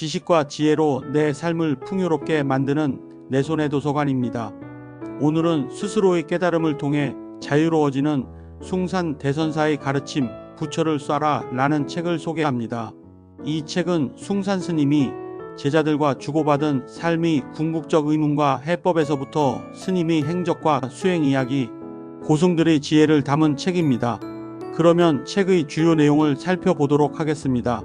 지식과 지혜로 내 삶을 풍요롭게 만드는 내 손의 도서관입니다. 오늘은 스스로의 깨달음을 통해 자유로워지는 숭산 대선사의 가르침 부처를 쏴라 라는 책을 소개합니다. 이 책은 숭산 스님이 제자들과 주고받은 삶의 궁극적 의문과 해법에서부터 스님의 행적과 수행 이야기, 고승들의 지혜를 담은 책입니다. 그러면 책의 주요 내용을 살펴보도록 하겠습니다.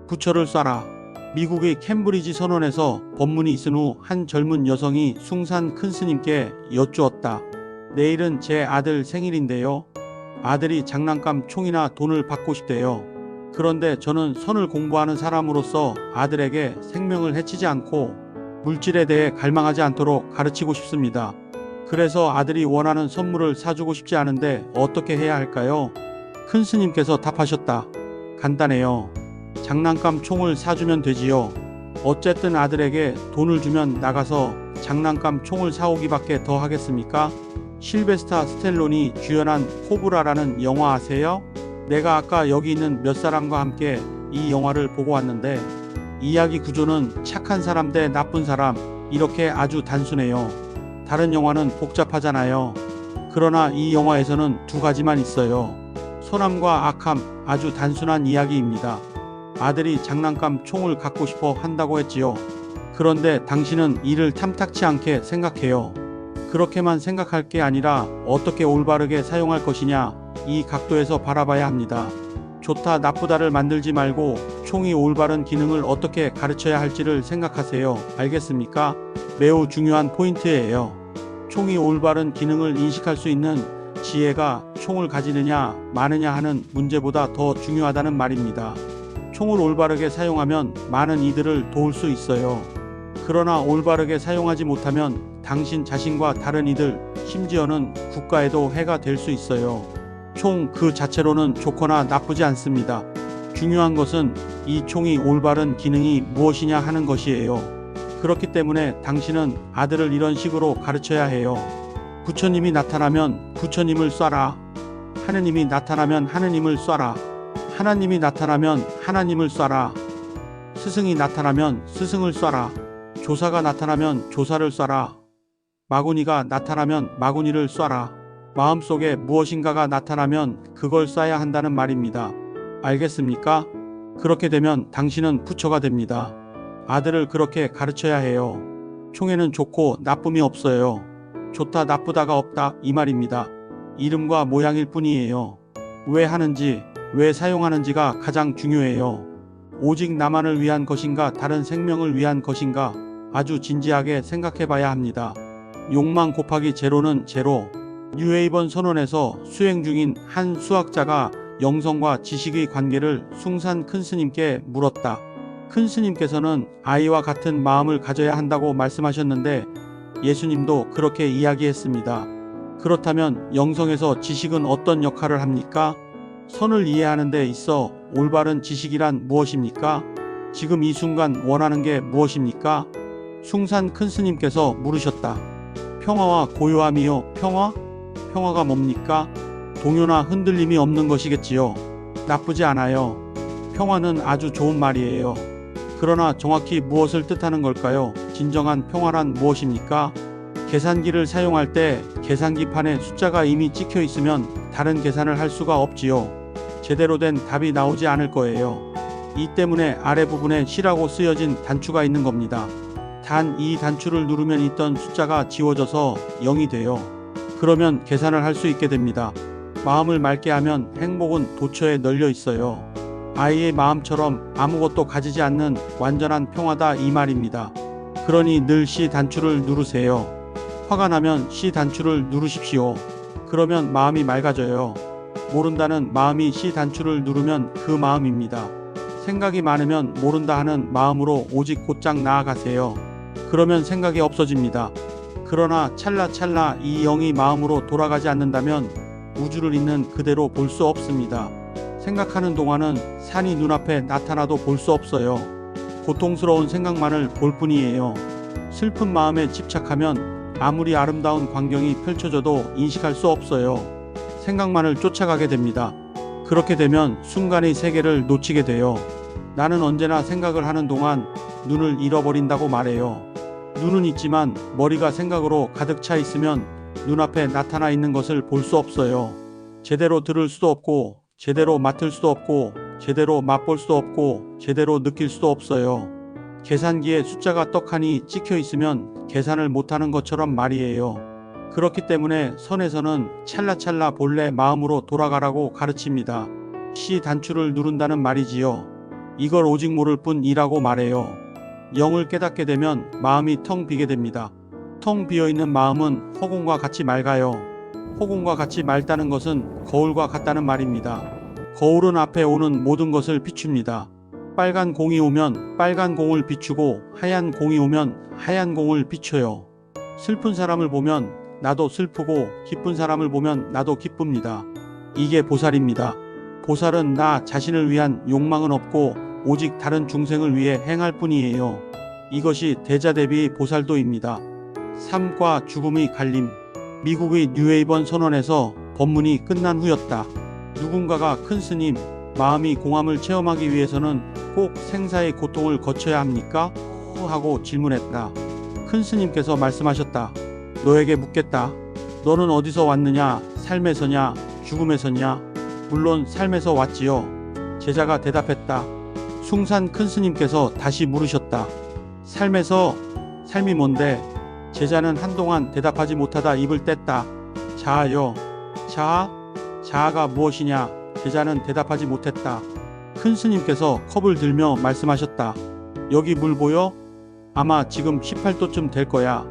부처를 쏴라. 미국의 캠브리지 선원에서 법문이 있은 후 한 젊은 여성이 숭산 큰 스님께 여쭈었다. 내일은 제 아들 생일인데요. 아들이 장난감 총이나 돈을 받고 싶대요. 그런데 저는 선을 공부하는 사람으로서 아들에게 생명을 해치지 않고 물질에 대해 갈망하지 않도록 가르치고 싶습니다. 그래서 아들이 원하는 선물을 사주고 싶지 않은데 어떻게 해야 할까요? 큰 스님께서 답하셨다. 간단해요. 장난감 총을 사주면 되지요. 어쨌든 아들에게 돈을 주면 나가서 장난감 총을 사오기밖에 더 하겠습니까? 실베스타 스텔론이 주연한 코브라라는 영화 아세요? 내가 아까 여기 있는 몇 사람과 함께 이 영화를 보고 왔는데 이야기 구조는 착한 사람 대 나쁜 사람 이렇게 아주 단순해요. 다른 영화는 복잡하잖아요. 그러나 이 영화에서는 두 가지만 있어요. 선함과 악함, 아주 단순한 이야기입니다. 아들이 장난감 총을 갖고 싶어 한다고 했지요. 그런데 당신은 이를 탐탁치 않게 생각해요. 그렇게만 생각할 게 아니라 어떻게 올바르게 사용할 것이냐 이 각도에서 바라봐야 합니다. 좋다 나쁘다를 만들지 말고 총이 올바른 기능을 어떻게 가르쳐야 할지를 생각하세요. 알겠습니까? 매우 중요한 포인트예요. 총이 올바른 기능을 인식할 수 있는 지혜가 총을 가지느냐 마느냐 하는 문제보다 더 중요하다는 말입니다. 총을 올바르게 사용하면 많은 이들을 도울 수 있어요. 그러나 올바르게 사용하지 못하면 당신 자신과 다른 이들, 심지어는 국가에도 해가 될 수 있어요. 총 그 자체로는 좋거나 나쁘지 않습니다. 중요한 것은 이 총이 올바른 기능이 무엇이냐 하는 것이에요. 그렇기 때문에 당신은 아들을 이런 식으로 가르쳐야 해요. 부처님이 나타나면 부처님을 쏴라. 하느님이 나타나면 하느님을 쏴라. 하나님이 나타나면 하나님을 쏴라. 스승이 나타나면 스승을 쏴라. 조사가 나타나면 조사를 쏴라. 마구니가 나타나면 마구니를 쏴라. 마음속에 무엇인가가 나타나면 그걸 쏴야 한다는 말입니다. 알겠습니까? 그렇게 되면 당신은 부처가 됩니다. 아들을 그렇게 가르쳐야 해요. 총에는 좋고 나쁨이 없어요. 좋다 나쁘다가 없다 이 말입니다. 이름과 모양일 뿐이에요. 왜 하는지 왜 사용하는지가 가장 중요해요. 오직 나만을 위한 것인가 다른 생명을 위한 것인가 아주 진지하게 생각해 봐야 합니다. 욕망 곱하기 제로는 제로. 뉴에이번 선언에서 수행 중인 한 수학자가 영성과 지식의 관계를 숭산 큰 스님께 물었다. 큰 스님께서는 아이와 같은 마음을 가져야 한다고 말씀하셨는데 예수님도 그렇게 이야기했습니다. 그렇다면 영성에서 지식은 어떤 역할을 합니까? 선을 이해하는 데 있어 올바른 지식이란 무엇입니까? 지금 이 순간 원하는 게 무엇입니까? 숭산 큰 스님께서 물으셨다. 평화와 고요함이요. 평화? 평화가 뭡니까? 동요나 흔들림이 없는 것이겠지요. 나쁘지 않아요. 평화는 아주 좋은 말이에요. 그러나 정확히 무엇을 뜻하는 걸까요? 진정한 평화란 무엇입니까? 계산기를 사용할 때 계산기 판에 숫자가 이미 찍혀 있으면 다른 계산을 할 수가 없지요. 제대로 된 답이 나오지 않을 거예요. 이 때문에 아래 부분에 C라고 쓰여진 단추가 있는 겁니다. 단 이 단추를 누르면 있던 숫자가 지워져서 0이 돼요. 그러면 계산을 할 수 있게 됩니다. 마음을 맑게 하면 행복은 도처에 널려 있어요. 아이의 마음처럼 아무것도 가지지 않는 완전한 평화다 이 말입니다. 그러니 늘 C 단추를 누르세요. 화가 나면 C 단추를 누르십시오. 그러면 마음이 맑아져요. 모른다는 마음이 C 단추를 누르면 그 마음입니다. 생각이 많으면 모른다 하는 마음으로 오직 곧장 나아가세요. 그러면 생각이 없어집니다. 그러나 찰나찰나 이 영이 마음으로 돌아가지 않는다면 우주를 있는 그대로 볼 수 없습니다. 생각하는 동안은 산이 눈앞에 나타나도 볼 수 없어요. 고통스러운 생각만을 볼 뿐이에요. 슬픈 마음에 집착하면 아무리 아름다운 광경이 펼쳐져도 인식할 수 없어요. 생각만을 쫓아가게 됩니다. 그렇게 되면 순간의 세계를 놓치게 돼요. 나는 언제나 생각을 하는 동안 눈을 잃어버린다고 말해요. 눈은 있지만 머리가 생각으로 가득 차 있으면 눈앞에 나타나 있는 것을 볼 수 없어요. 제대로 들을 수도 없고 제대로 맡을 수도 없고 제대로 맛볼 수도 없고 제대로 느낄 수도 없어요. 계산기에 숫자가 떡하니 찍혀 있으면 계산을 못하는 것처럼 말이에요. 그렇기 때문에 선에서는 찰나찰나 본래 마음으로 돌아가라고 가르칩니다. 시 단추를 누른다는 말이지요. 이걸 오직 모를 뿐이라고 말해요. 영을 깨닫게 되면 마음이 텅 비게 됩니다. 텅 비어있는 마음은 허공과 같이 맑아요. 허공과 같이 맑다는 것은 거울과 같다는 말입니다. 거울은 앞에 오는 모든 것을 비춥니다. 빨간 공이 오면 빨간 공을 비추고 하얀 공이 오면 하얀 공을 비춰요. 슬픈 사람을 보면 나도 슬프고 기쁜 사람을 보면 나도 기쁩니다. 이게 보살입니다. 보살은 나 자신을 위한 욕망은 없고 오직 다른 중생을 위해 행할 뿐이에요. 이것이 대자대비 보살도입니다. 삶과 죽음의 갈림. 미국의 뉴헤이번 선언에서 법문이 끝난 후였다. 누군가가 큰 스님, 마음이 공함을 체험하기 위해서는 꼭 생사의 고통을 거쳐야 합니까? 하고 질문했다. 큰 스님께서 말씀하셨다. 너에게 묻겠다. 너는 어디서 왔느냐? 삶에서냐? 죽음에서냐? 물론 삶에서 왔지요. 제자가 대답했다. 숭산 큰 스님께서 다시 물으셨다. 삶에서? 삶이 뭔데? 제자는 한동안 대답하지 못하다 입을 뗐다. 자아요. 자아? 자아가 무엇이냐? 제자는 대답하지 못했다. 큰 스님께서 컵을 들며 말씀하셨다. 여기 물 보여? 아마 지금 18도쯤 될 거야.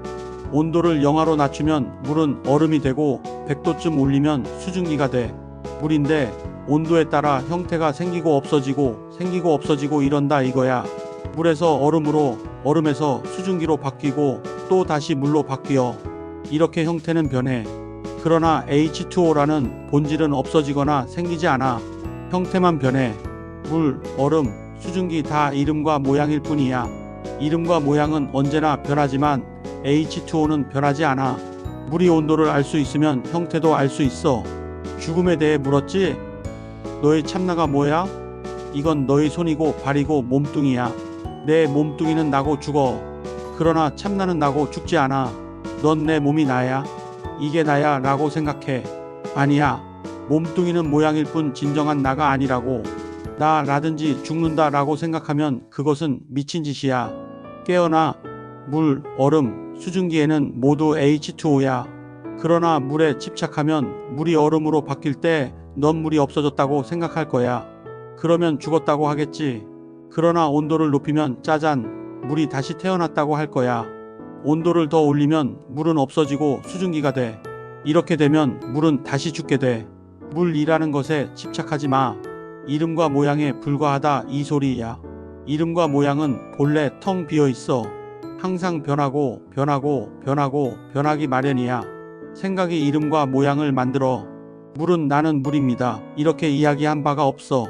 온도를 영하로 낮추면 물은 얼음이 되고 100도쯤 올리면 수증기가 돼. 물인데 온도에 따라 형태가 생기고 없어지고 이런다 이거야. 물에서 얼음으로, 얼음에서 수증기로 바뀌고 또 다시 물로 바뀌어. 이렇게 형태는 변해. 그러나 H2O라는 본질은 없어지거나 생기지 않아. 형태만 변해. 물, 얼음, 수증기 다 이름과 모양일 뿐이야. 이름과 모양은 언제나 변하지만 H2O는 변하지 않아. 물이 온도를 알 수 있으면 형태도 알 수 있어. 죽음에 대해 물었지? 너의 참나가 뭐야? 이건 너의 손이고 발이고 몸뚱이야. 내 몸뚱이는 나고 죽어. 그러나 참나는 나고 죽지 않아. 넌 내 몸이 나야. 이게 나야 라고 생각해. 아니야. 몸뚱이는 모양일 뿐 진정한 나가 아니라고. 나라든지 죽는다 라고 생각하면 그것은 미친 짓이야. 깨어나. 물, 얼음, 수증기에는 모두 H2O야. 그러나 물에 집착하면 물이 얼음으로 바뀔 때 넌 물이 없어졌다고 생각할 거야. 그러면 죽었다고 하겠지. 그러나 온도를 높이면 짜잔, 물이 다시 태어났다고 할 거야. 온도를 더 올리면 물은 없어지고 수증기가 돼. 이렇게 되면 물은 다시 죽게 돼. 물이라는 것에 집착하지 마. 이름과 모양에 불과하다 이 소리야. 이름과 모양은 본래 텅 비어 있어. 항상 변하기 마련이야. 생각이 이름과 모양을 만들어. 물은 나는 물입니다. 이렇게 이야기한 바가 없어.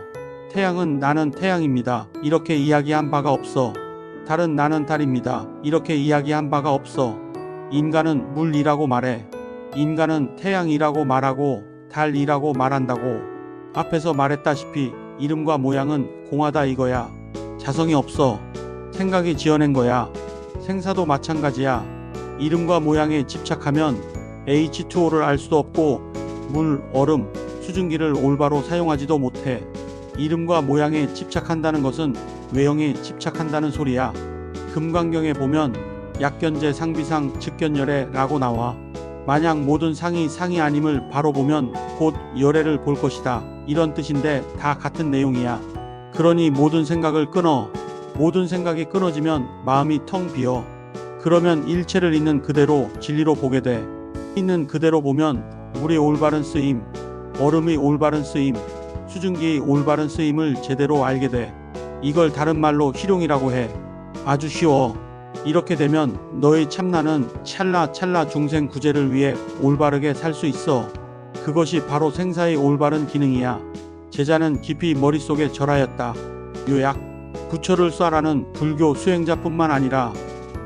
태양은 나는 태양입니다. 이렇게 이야기한 바가 없어. 달은 나는 달입니다. 이렇게 이야기한 바가 없어. 인간은 물이라고 말해. 인간은 태양이라고 말하고 달이라고 말한다고. 앞에서 말했다시피 이름과 모양은 공하다 이거야. 자성이 없어. 생각이 지어낸 거야. 생사도 마찬가지야. 이름과 모양에 집착하면 H2O를 알 수도 없고 물, 얼음, 수증기를 올바로 사용하지도 못해. 이름과 모양에 집착한다는 것은 외형에 집착한다는 소리야. 금강경에 보면 약견제 상비상 즉견열애 라고 나와. 만약 모든 상이 상이 아님을 바로 보면 곧 열애를 볼 것이다. 이런 뜻인데 다 같은 내용이야. 그러니 모든 생각을 끊어. 모든 생각이 끊어지면 마음이 텅 비어. 그러면 일체를 있는 그대로 진리로 보게 돼. 있는 그대로 보면 물의 올바른 쓰임, 얼음의 올바른 쓰임, 수증기의 올바른 쓰임을 제대로 알게 돼. 이걸 다른 말로 희룡이라고 해. 아주 쉬워. 이렇게 되면 너의 참나는 찰나 중생 구제를 위해 올바르게 살 수 있어. 그것이 바로 생사의 올바른 기능이야. 제자는 깊이 머릿속에 절하였다. 요약. 부처를 쏴라는 불교 수행자뿐만 아니라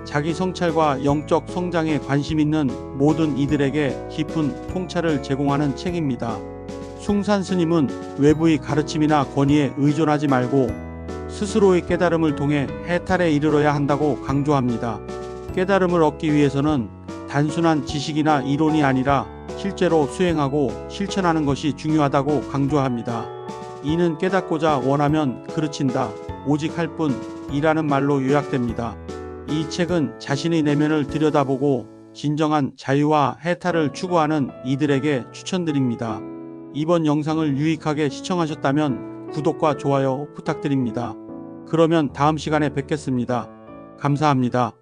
자기 성찰과 영적 성장에 관심 있는 모든 이들에게 깊은 통찰을 제공하는 책입니다. 숭산 스님은 외부의 가르침이나 권위에 의존하지 말고 스스로의 깨달음을 통해 해탈에 이르러야 한다고 강조합니다. 깨달음을 얻기 위해서는 단순한 지식이나 이론이 아니라 실제로 수행하고 실천하는 것이 중요하다고 강조합니다. 이는 깨닫고자 원하면 그르친다, 오직 할 뿐이라는 말로 요약됩니다. 이 책은 자신의 내면을 들여다보고 진정한 자유와 해탈을 추구하는 이들에게 추천드립니다. 이번 영상을 유익하게 시청하셨다면 구독과 좋아요 부탁드립니다. 그러면 다음 시간에 뵙겠습니다. 감사합니다.